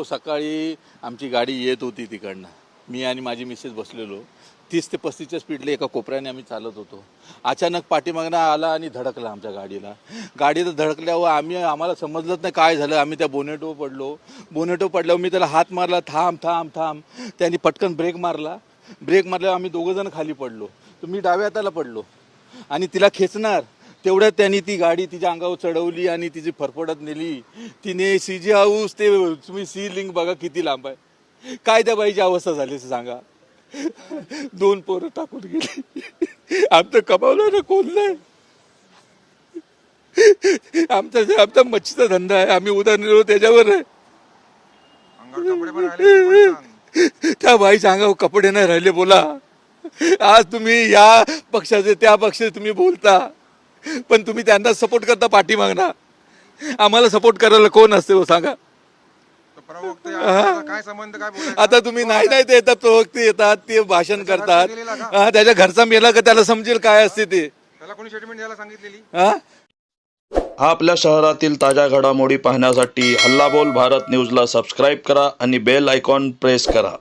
सकाळी आमची गाडी येत होती तिकडनं, मी आणि माझी मिसेस बसलेलो 30 ते 35च्या स्पीडला एका कोपऱ्याने आम्ही चालत होतो. अचानक पाठीमागनं आला आणि धडकला आमच्या गाडीला धडकल्यावर आम्हाला समजलंच नाही काय झालं. आम्ही त्या बोनेटवर पडल्यावर मी त्याला हात मारला, थांब थांब थांब. त्यांनी पटकन ब्रेक मारल्यावर आम्ही दोघंजण खाली पडलो. तर मी डाव्या हाताला पडलो आणि तिला खेचणार तेवढ्यात त्यांनी ती गाडी तिच्या अंगावर चढवली आणि तिची फरफडत नेली. तिने सीजी हाऊस ते तुम्ही सी लिंक बघा किती लांब आहे. काय त्या बाईची अवस्था झाली सांगा. 2 पोरं टाकून गेली. आमचं कमावलं कोण नाही. आमचा मच्छीचा धंदा आहे, आम्ही उदरनिर्वाह त्याच्यावर आहे. त्या बाईच्या अंगावर कपडे नाही राहिले. बोला, आज तुम्ही या पक्षाचे त्या पक्षाचे तुम्ही बोलता, पण तुम्ही त्यांना सपोर्ट करता पाठीमागना. आम्हाला सपोर्ट करायला कोण असते हो सांगा. काय संबंध, काय बोलायचं? आता तुम्ही नाही ते येतात, प्रवक्ते येतात, ते भाषण करतात. त्याच्या घरचा मेला का त्याला समजेल काय असते ते. त्याला कोणी स्टेटमेंट द्यायला सांगितलेली? आपल्या शहरातील ताज्या घडामोडी पाहण्यासाठी हल्ला बोल भारत न्यूजला सबस्क्राईब करा आणि बेल आयकॉन प्रेस करा.